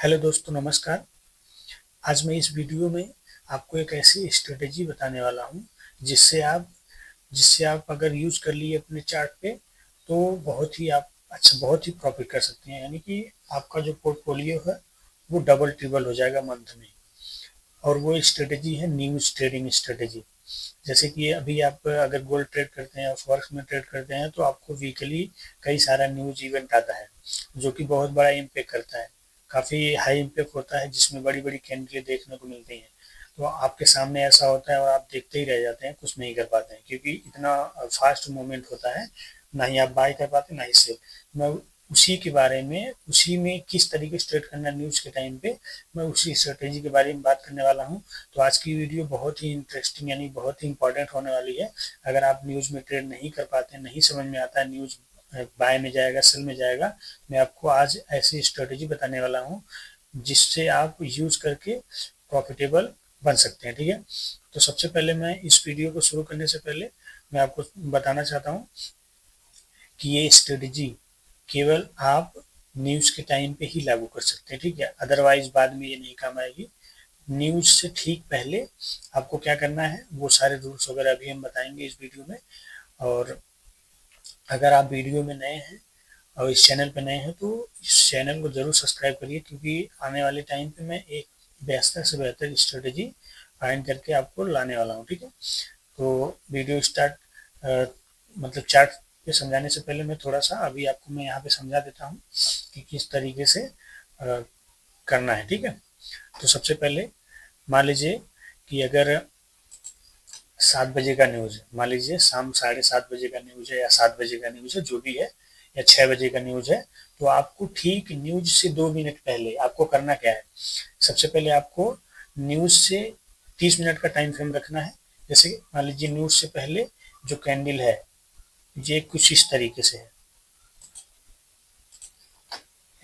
Hello दोस्तों, नमस्कार। आज मैं इस वीडियो में आपको एक ऐसी स्ट्रेटेजी बताने वाला हूँ जिससे आप अगर यूज़ कर लिए अपने चार्ट पे तो बहुत ही प्रॉफिट कर सकते हैं। यानी कि आपका जो पोर्टफोलियो है वो डबल ट्रिपल हो जाएगा मंथ में। और वो स्ट्रेटेजी है न्यूज़ ट्रेडिंग स्ट्रेटेजी। जैसे कि अभी आप अगर गोल्ड ट्रेड करते हैं या फॉरेक्स में ट्रेड करते हैं तो आपको वीकली कई सारा न्यूज़ इवेंट आता है जो कि बहुत बड़ा इम्पैक्ट करता है। काफ़ी हाई इम्पैक्ट होता है जिसमें बड़ी-बड़ी कैंडलें देखने को मिलती हैं। तो आपके सामने ऐसा होता है और आप देखते ही रह जाते हैं, कुछ नहीं कर पाते हैं क्योंकि इतना फास्ट मूवमेंट होता है। ना ही आप बाय कर पाते, ना ही सेल। मैं उसी में किस तरीके से ट्रेड करना है न्यूज़ के टाइम पे, मैं उसी स्ट्रेटेजी के बारे में बात करने वाला हूँ। तो आज की वीडियो बहुत ही इंटरेस्टिंग यानी बहुत ही इंपॉर्टेंट होने वाली है। अगर आप न्यूज़ में ट्रेड नहीं कर पाते, नहीं समझ में आता है न्यूज़ बाय में जाएगा सेल में जाएगा, मैं आपको आज ऐसी स्ट्रेटेजी बताने वाला हूँ जिससे आप यूज़ करके प्रॉफिटेबल बन सकते हैं। ठीक है, तो सबसे पहले मैं इस वीडियो को शुरू करने से पहले मैं आपको बताना चाहता हूँ कि ये स्ट्रेटेजी केवल आप न्यूज़ के टाइम पे ही लागू कर सकते हैं। ठीक है, अदरवाइज बाद में ये नहीं काम आएगी। न्यूज़ से ठीक पहले आपको क्या करना है वो सारे रूल्स वगैरह अभी हम बताएंगे इस वीडियो में। और अगर आप वीडियो में नए हैं और इस चैनल पे नए हैं तो इस चैनल को ज़रूर सब्सक्राइब करिए, क्योंकि आने वाले टाइम पे मैं एक बेहतर से बेहतर स्ट्रेटेजी फाइंड करके आपको लाने वाला हूँ। ठीक है, तो वीडियो स्टार्ट मतलब चार्ट पे समझाने से पहले मैं थोड़ा सा अभी आपको मैं यहाँ पे समझा देता हूँ कि किस तरीके से करना है। ठीक है, तो सबसे पहले मान लीजिए कि अगर 7 बजे का न्यूज़ है, मान लीजिए शाम 7:30 बजे का न्यूज़ है या 7 बजे का न्यूज़ है, जो भी है, या 6 बजे का न्यूज़ है, तो आपको ठीक न्यूज़ से 2 मिनट पहले आपको करना क्या है। सबसे पहले आपको न्यूज़ से 30 मिनट का टाइम फ्रेम रखना है। जैसे मान लीजिए न्यूज़ से पहले जो कैंडल है ये कुछ इस तरीके से है।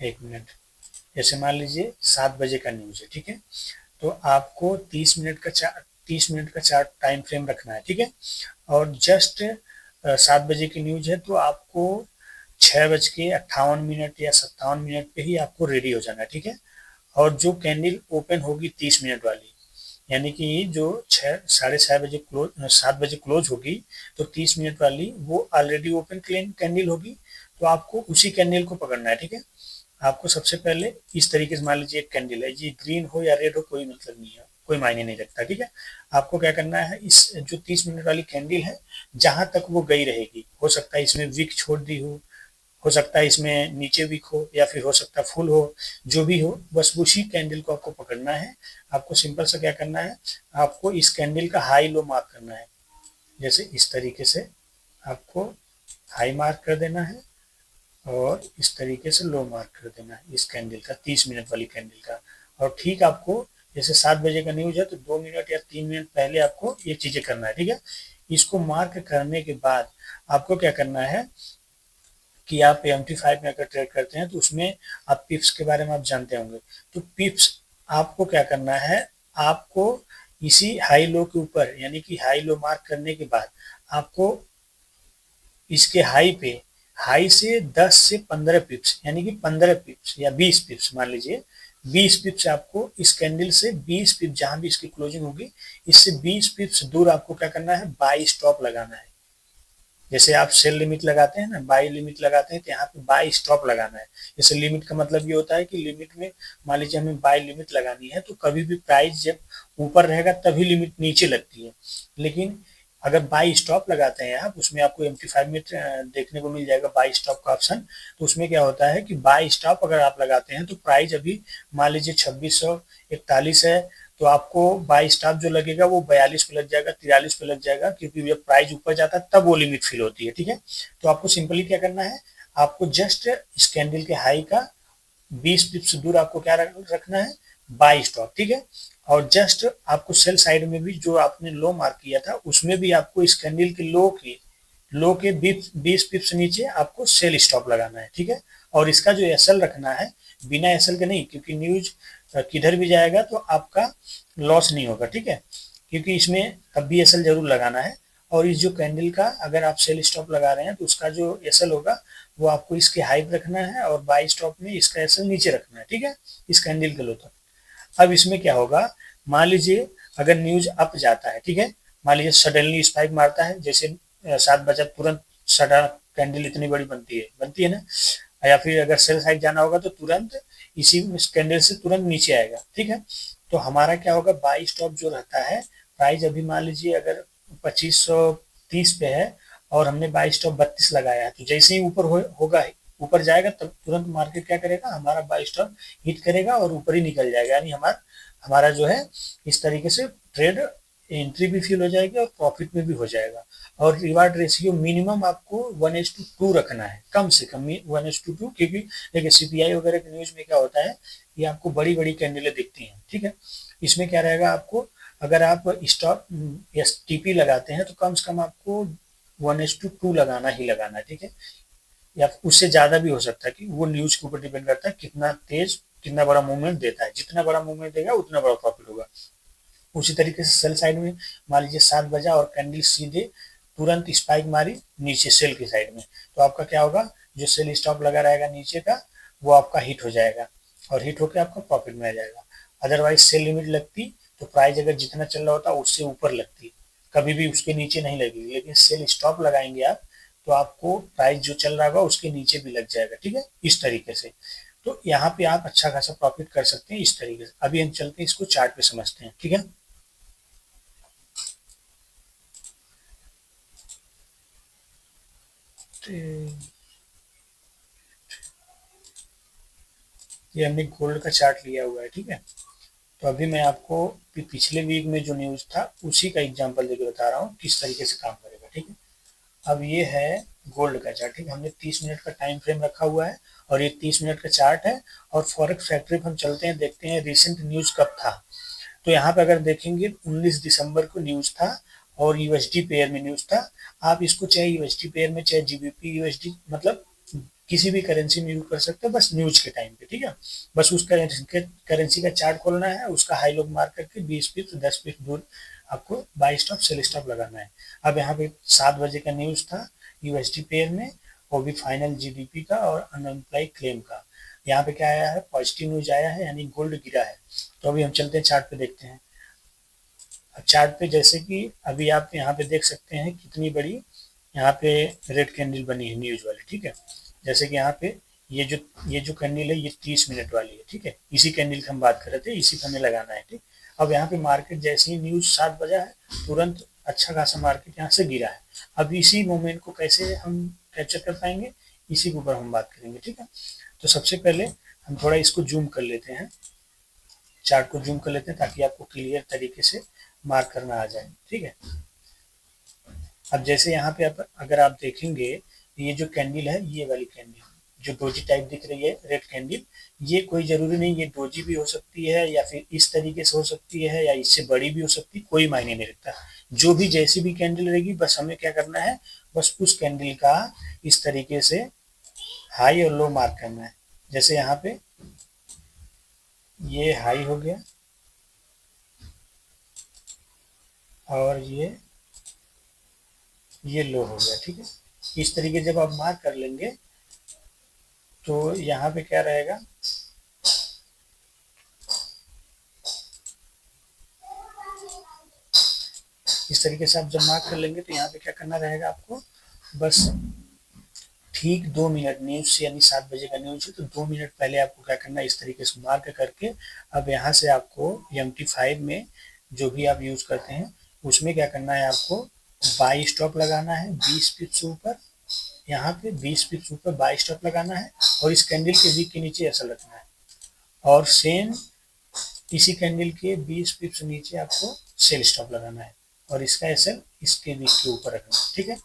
1 मिनट। जैसे मान लीजिए 7 बजे का न्यूज़ है, ठीक है, तो आपको 30 मिनट का चार्ट टाइम फ्रेम रखना है। ठीक है, और जस्ट 7 बजे की न्यूज़ है तो आपको 6:58 या 57 मिनट पे ही आपको रेडी हो जाना है। ठीक है, और जो कैंडल ओपन होगी 30 मिनट वाली, यानी कि जो 6 साढ़े 6 बजे क्लोज 7 बजे क्लोज होगी, तो 30 मिनट वाली वो ऑलरेडी ओपन कैंडल होगी। तो आपको उसी कैंडल को पकड़ना है। ठीक है, आपको सबसे पहले इस तरीके से मान लीजिए एक कैंडल है, ये ग्रीन हो या रेड हो कोई मतलब नहीं है, कोई मायने नहीं रखता। ठीक है, आपको क्या करना है, इस जो 30 मिनट वाली कैंडल है जहां तक वो गई रहेगी, हो सकता है इसमें विक छोड़ दी हो सकता है इसमें नीचे विक हो, या फिर हो सकता है फुल हो, जो भी हो, बस उसी कैंडल को आपको पकड़ना है। आपको सिंपल सा क्या करना है, आपको इस कैंडल का हाई लो मार्क करना है। जैसे इस तरीके से आपको हाई मार्क कर देना है और इस तरीके से लो मार्क कर देना है इस कैंडल का, 30 मिनट वाली कैंडल का। और ठीक आपको जैसे 7 बजे का न्यूज़ है तो 2 मिनट या 3 मिनट पहले आपको ये चीज़ें करना है। ठीक है, इसको मार्क करने के बाद आपको क्या करना है कि आप MT5 में अगर ट्रेड करते हैं तो उसमें आप पिप्स के बारे में आप जानते होंगे। तो पिप्स आपको क्या करना है, आपको इसी हाई लो के ऊपर, यानी कि हाई लो मार्क करने के बाद आपको इसके हाई से 10 से 15 पिप्स, यानी कि 15 पिप्स या 20 पिप्स, मान लीजिए 20 पिप्स आपको इस कैंडल से 20 पिप्स जहां भी इसकी क्लोजिंग होगी, इससे 20 पिप्स दूर आपको क्या करना है, बाई स्टॉप लगाना है। जैसे आप सेल लिमिट लगाते हैं ना, बाई लिमिट लगाते हैं, तो यहाँ पे बाई स्टॉप लगाना है। जैसे लिमिट का मतलब ये होता है कि लिमिट में मान लीजिए हमें बाई लिमिट लगानी है तो कभी भी प्राइस जब ऊपर रहेगा तभी लिमिट नीचे लगती है। लेकिन अगर बाई स्टॉप लगाते हैं आप, उसमें आपको MT5 में देखने को मिल जाएगा बाई स्टॉप का ऑप्शन। तो उसमें क्या होता है कि बाई स्टॉप अगर आप लगाते हैं तो प्राइस अभी मान लीजिए 2641 है, तो आपको बाई स्टॉप जो लगेगा वो 42 पे लग जाएगा, 43 पे लग जाएगा, क्योंकि जब प्राइस ऊपर जाता है तब वो लिमिट फिल होती है। ठीक है, तो आपको सिंपली क्या करना है, आपको जस्ट इस कैंडल के हाई का 20 पिप्स दूर आपको क्या रखना है, बाई स्टॉप। ठीक है, और जस्ट आपको सेल साइड में भी जो आपने लो मार्क किया था उसमें भी आपको इस कैंडल के लो के 20 पिप्स नीचे आपको सेल स्टॉप लगाना है। ठीक है, और इसका जो एसएल रखना है बिना एसएल के नहीं, क्योंकि न्यूज किधर भी जाएगा तो आपका लॉस नहीं होगा। ठीक है, क्योंकि इसमें तब भी एसएल जरूर लगाना है। और इस जो कैंडल का अगर आप सेल स्टॉप लगा रहे हैं तो उसका जो एसएल होगा वो आपको इसके हाई पे रखना है और बाई स्टॉप में इसका एसएल नीचे रखना है, ठीक है, इस कैंडल के लो तक। अब इसमें क्या होगा, मान लीजिए अगर न्यूज अप जाता है, ठीक है, मान लीजिए सडनली स्पाइक मारता है, जैसे 7 बजे तुरंत सडन कैंडल इतनी बड़ी बनती है ना, या फिर अगर सेल साइड जाना होगा तो तुरंत इसी कैंडल से तुरंत नीचे आएगा, ठीक है। तो हमारा क्या होगा, बाई स्टॉप जो रहता है, प्राइस अभी मान लीजिए अगर 2530 पे है और हमने बाई स्टॉप 32 लगाया है, तो जैसे ही होगा ऊपर जाएगा तब तुरंत मार्केट क्या करेगा, हमारा बाई स्टॉप हिट करेगा और ऊपर ही निकल जाएगा, यानी हमारा हमारा जो है इस तरीके से ट्रेड एंट्री भी फील हो जाएगी और प्रॉफिट में भी हो जाएगा। और रिवार्ड रेशियो मिनिमम आपको 1:2 रखना है, कम से कम 1:2, क्योंकि देखिए सीपीआई वगैरह की न्यूज में क्या होता है, ये आपको बड़ी बड़ी कैंडलें दिखती हैं, ठीक है। इसमें क्या रहेगा, आपको अगर आप स्टॉप एस टीपी लगाते हैं तो कम से कम आपको 1:2 लगाना ही लगाना है, ठीक है, या उससे ज़्यादा भी हो सकता है, कि वो न्यूज के ऊपर डिपेंड करता है कितना तेज कितना बड़ा मूवमेंट देता है, जितना बड़ा मूवमेंट देगा उतना बड़ा प्रॉफिट होगा। उसी तरीके से सेल साइड में मान लीजिए 7 बजा और कैंडल सीधे तुरंत स्पाइक मारी नीचे सेल की साइड में, तो आपका क्या होगा, जो सेल स्टॉप लगा रहेगा नीचे का वो आपका हिट हो जाएगा और हिट होकर आपका प्रॉफिट में आ जाएगा। अदरवाइज सेल लिमिट लगती तो प्राइस अगर जितना चल रहा होता उससे ऊपर लगती, कभी भी उसके नीचे नहीं लगेगी, लेकिन सेल स्टॉप लगाएंगे आप तो आपको प्राइस जो चल रहा होगा उसके नीचे भी लग जाएगा, ठीक है, इस तरीके से। तो यहाँ पे आप अच्छा खासा प्रॉफिट कर सकते हैं इस तरीके से। अभी हम चलते हैं इसको चार्ट पे समझते हैं, ठीक है। तो ये हमने गोल्ड का चार्ट लिया हुआ है, ठीक है। तो अभी मैं आपको पिछले वीक में जो न्यूज था उसी का एग्जांपल देके बता रहा हूँ किस तरीके से काम करेगा, ठीक है। अब ये है गोल्ड का चार्ट, ठीक है, हमने 30 मिनट का टाइम फ्रेम रखा हुआ है और ये 30 मिनट का चार्ट है। और फॉरेक्स फैक्ट्री पर हम चलते हैं, देखते हैं रिसेंट न्यूज कब था। तो यहाँ पे अगर देखेंगे 19 दिसंबर को न्यूज था और यूएसडी पेयर में न्यूज था। आप इसको चाहे यूएसडी पेयर में चाहे जीबीपी यूएसडी मतलब किसी भी करेंसी में यूज कर सकते हैं, बस न्यूज के टाइम पे, ठीक है। बस उस करेंसी का चार्ट खोलना है, उसका हाई लो मार्क करके 20 पिप्स 10 पिप्स दूर आपको बाई स्टॉप सेल स्टॉप लगाना है। अब यहाँ पे 7 बजे का न्यूज था यूएसडी पेयर में, वो भी फाइनल जीडीपी का और अनएम्प्लॉय क्लेम का। यहाँ पे क्या आया है, पॉजिटिव न्यूज आया है, यानी गोल्ड गिरा है। तो अभी हम चलते हैं चार्ट पे देखते हैं। अब चार्ट पे जैसे कि अभी आप यहाँ पे देख सकते हैं कितनी बड़ी यहाँ पे रेड कैंडल बनी है न्यूज वाली, ठीक है। जैसे कि यहाँ पे ये जो कैंडल है ये 30 मिनट वाली है, ठीक है, इसी कैंडल की हम बात कर रहे थे, इसी पे हमें लगाना है, ठीक। अब यहाँ पे मार्केट जैसे ही न्यूज 7 बजा है तुरंत अच्छा खासा मार्केट यहाँ से गिरा है। अब इसी मोमेंट को कैसे हम कैप्चर कर पाएंगे, इसी के ऊपर हम बात करेंगे, ठीक है। तो सबसे पहले हम थोड़ा इसको जूम कर लेते हैं, चार्ट को जूम कर लेते हैं ताकि आपको क्लियर तरीके से मार्क करना आ जाए, ठीक है। अब जैसे यहाँ पे आप अगर आप देखेंगे ये जो कैंडल है, ये वाली कैंडल जो डोजी टाइप दिख रही है रेड कैंडल, ये कोई जरूरी नहीं ये डोजी भी हो सकती है या फिर इस तरीके से हो सकती है या इससे बड़ी भी हो सकती है, कोई मायने नहीं रखता। जो भी जैसी भी कैंडल रहेगी बस हमें क्या करना है, बस उस कैंडल का इस तरीके से हाई और लो मार्क करना है। जैसे यहाँ पे ये हाई हो गया और ये लो हो गया, ठीक है। इस तरीके जब आप मार्क कर लेंगे तो यहाँ पे क्या रहेगा, इस तरीके से आप जब मार्क कर लेंगे तो यहाँ पे क्या करना रहेगा आपको, बस ठीक 2 मिनट न्यूज से, यानी 7 बजे का न्यूज है तो 2 मिनट पहले आपको क्या करना है, इस तरीके से मार्क करके अब यहाँ से आपको MT5 में जो भी आप यूज करते हैं उसमें क्या करना है, आपको बाई स्टॉप लगाना है 20 पिप्स ऊपर, यहाँ पे 20 पिप्स ऊपर बाई स्टॉप लगाना है और इस कैंडल के वीक के नीचे ऐसा रखना है और सेम इसी कैंडल के 20 पिप्स नीचे आपको सेल स्टॉप लगाना है और इसका एसएल इसके वीक के ऊपर रखना है, ठीक है।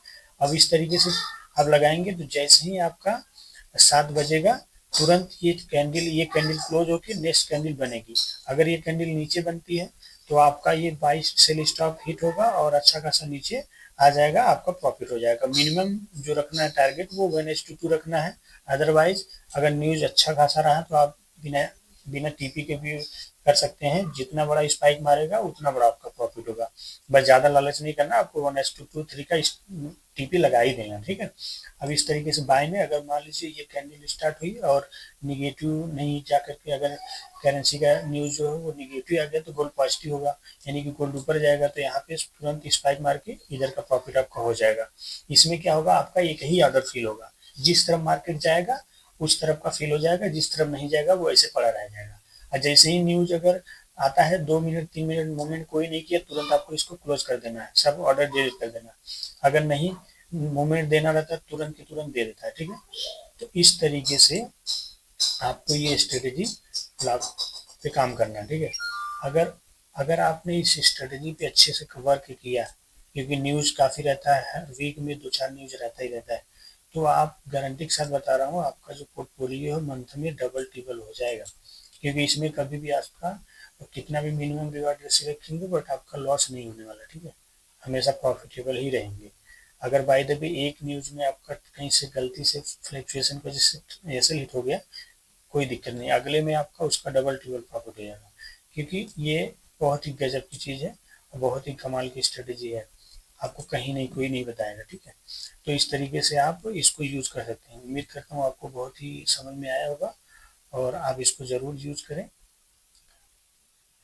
अब इस तरीके से आप लगाएंगे तो जैसे ही आपका 7 बजेगा तुरंत ये कैंडल क्लोज होकर नेक्स्ट कैंडल बनेगी। अगर ये कैंडल नीचे बनती है तो आपका ये बाई सेल स्टॉप हिट होगा और अच्छा खासा नीचे आ जाएगा, आपका प्रॉफिट हो जाएगा। मिनिमम जो रखना है टारगेट वो 1:2 रखना है। अदरवाइज अगर न्यूज अच्छा खासा रहा तो आप बिना बिना टीपी के भी कर सकते हैं। जितना बड़ा स्पाइक मारेगा उतना बड़ा आपका प्रॉफिट होगा। बस ज़्यादा लालच नहीं करना, आपको 1:2 3 का टीपी लगा ही देना, ठीक है। अब इस तरीके से बाय में अगर मान लीजिए ये कैंडल स्टार्ट हुई और निगेटिव नहीं जा करके अगर करेंसी का न्यूज़ जो है वो निगेटिव आ गया तो गोल्ड पॉजिटिव होगा, यानी कि गोल्ड ऊपर जाएगा तो यहाँ पे तुरंत स्पाइक मार के इधर का प्रॉफिट आपका हो जाएगा। इसमें क्या होगा, आपका एक ही ऑर्डर फिल होगा, जिस तरफ मार्केट जाएगा उस तरफ का फिल हो जाएगा, जिस तरफ नहीं जाएगा वो ऐसे पड़ा रह जाएगा। और जैसे ही न्यूज अगर आता है 2 मिनट 3 मिनट मूवमेंट कोई नहीं किया, तुरंत आपको इसको क्लोज कर देना है, सब ऑर्डर डिलीट कर देना है। अगर नहीं मूवमेंट देना रहता है तुरंत की तुरंत दे देता है, ठीक है। तो इस तरीके से आपको ये स्ट्रेटेजी लाभ पे काम करना है, ठीक है। अगर अगर आपने इस स्ट्रेटेजी पे अच्छे से वर्क किया, क्योंकि न्यूज़ काफ़ी रहता है, हर वीक में 2-4 न्यूज़ रहता ही रहता है, तो आप गारंटी के साथ बता रहा हूँ आपका जो पोर्टफोलियो है मंथ में डबल ट्रिपल हो जाएगा। क्योंकि इसमें कभी भी आपका कितना भी मिनिमम रिवार्ड रेशियो रखेंगे बट आपका लॉस नहीं होने वाला, ठीक है। हमेशा प्रॉफिटेबल ही रहेंगे। अगर बाय द वे एक न्यूज़ में आपका कहीं से गलती से फ्लक्चुएशन की वजह से ऐसे हिट हो गया, कोई दिक्कत नहीं, अगले में आपका उसका डबल ट्रिपल प्रॉफिट हो जाएगा। क्योंकि ये बहुत ही गजब की चीज़ है और बहुत ही कमाल की स्ट्रेटेजी है, आपको कहीं नहीं कोई नहीं बताएगा, ठीक है। तो इस तरीके से आप इसको यूज़ कर सकते हैं। उम्मीद करता हूँ आपको बहुत ही समझ में आया होगा और आप इसको ज़रूर यूज़ करें।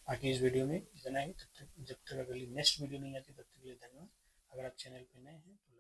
बाकी इस वीडियो में इतना ही, तब तक जब तक अगली नेक्स्ट वीडियो नहीं आती तब तक के लिए धन्यवाद। अगर आप चैनल पर नए हैं तो